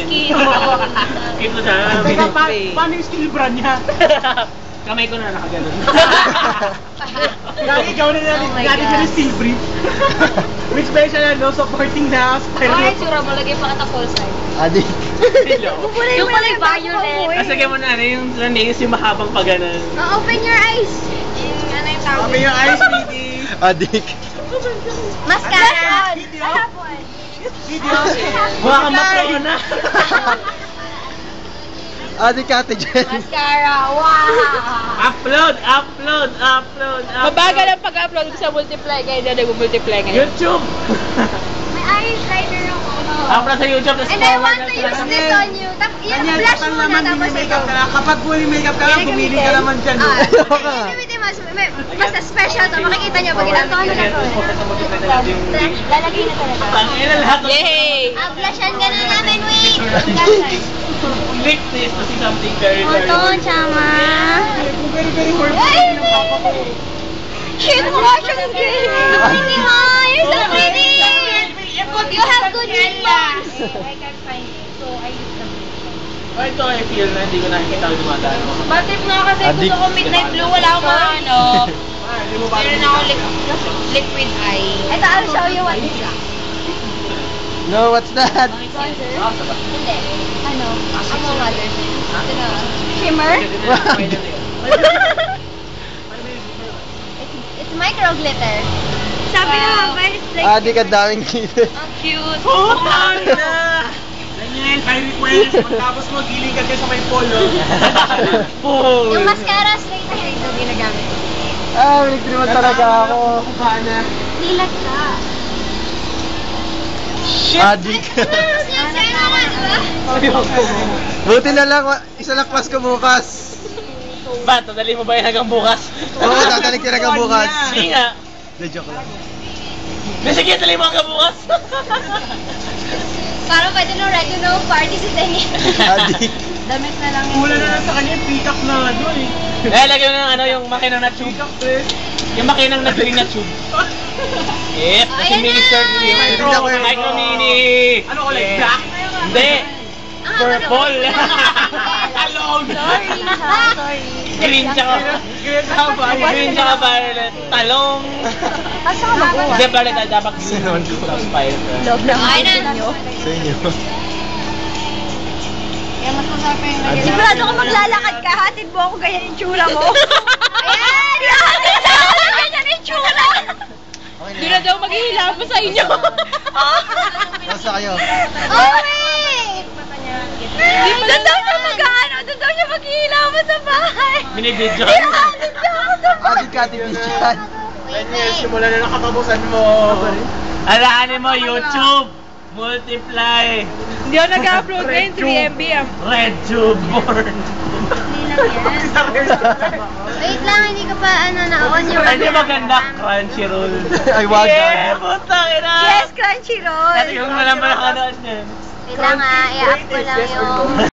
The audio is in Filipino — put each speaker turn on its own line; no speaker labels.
skin.
Ito siya.
Teka, paano yung steel brand niya?
Kamay ko na nakaganon.
Lagi ikaw na natin ka ng steel brief. With special supporting the
Ay, sura mo, lagay pa katapol side.
Adi.
Yung kulay violet.
Kasi mo na yung nails yung mahabang pa ganun.
Open your eyes. Yung ano yung tawag?
Open your eyes, baby.
Adik.
Mascara.
Mukha kang matrona.
Adik ate Jen.
Mascara. Wow.
Upload.
Mabagal ang pag-upload sa multiply kaya na nag-multiply ngayon.
YouTube.
May eyeliner ako.
Upload sa YouTube.
And I want to use this on you. Yung blush muna tapos ito.
Kapag fully makeup ka lang, bumili ka naman dyan.
Gagamitin mas special to. Makikita nyo pag ginamit ko. Lalagay na talaga.
Tangina lahat.
Yay!
Blushan ka na namin, wait!
Click this to see something very, very
Ito, chama.
Very, very worth
Ay,
ng papa ko.
shit, mukha siyang gay. Hindi ha, you're so pretty. You have good nipples. I can't find it, so I use the
Oh, ito I feel na hindi ko nakikita ang dumadaan mo.
Bad trip nga kasi
Adik.
gusto ko midnight blue, wala akong mahanap.
Hindi mo ba?
Meron ako liquid eye.
Ito, I'll show you what is that.
No, what's that?
Bronzer? Hindi. Ano? Among others. Shimmer? It's micro glitter. Sabi nga ba, it's like
Adik ang daming kita.
Ang cute.
Oh, na!
Daniel, high request. Pagtapos mo, giling ka sa may polo.
yung mascara straight na hair ito ginagamit.
Ah, nagtiriman talaga ako.
Lilat ka.
Adik. Buti na lang, isa lang class ko bukas.
Ba, tadali mo ba yan hanggang bukas?
Oo, dadalik ka hanggang bukas.
Hindi nga.
De, joke lang.
Sige, tadali mo hanggang bukas.
Parang pwede nung ready no party si Daniel.
Adik.
Damit na lang
Wala na lang sa kanya, pick-up na ano eh.
Lagyan mo ng ano, yung makinang na tube.
Pick-up eh.
Yung makinang na green na tube. Yes, kasi
Ayan
mini
na!
skirt yun.
Tingnan ko yun.
Micro mini.
Ano kulay?
Yes.
Black?
Hindi. Purple.
Talong!
Sorry.
Green tsaka.
Green ka ba?
Green tsaka violet. Talong.
Asa ka mag-uwan?
Hindi, violet dapat green. Tapos violet.
Love ng
Ay, na.
ninyo.
Sa inyo.
Kaya mas masarap yung lagyan. Sigurado ka maglalakad ka, hatid mo ako ganyan yung tsura mo. Ayan! Hatid sa ako ganyan yung tsura!
Doon na daw maghihilapos sa inyo.
Basta kayo.
Oh, wait! Doon daw siya mag-ano, doon daw siya maghihilapos sa bahay.
Binibidyo.
Ihahatid niya ako sa bahay.
Adik ate Bichan.
Daniel, simulan na nakatapusan mo.
Alaanin mo, YouTube. Multiply.
Hindi ako nag-upload ngayon, 3MB.
Red tube born.
Wait lang, hindi ko pa na-on yung...
Hindi maganda, Crunchyroll.
Ay, wag.
Yeah, putang ina.
Yes, Crunchyroll!
Dati yung naman nakanood yan.
Wait lang ha, i-up ko lang yung...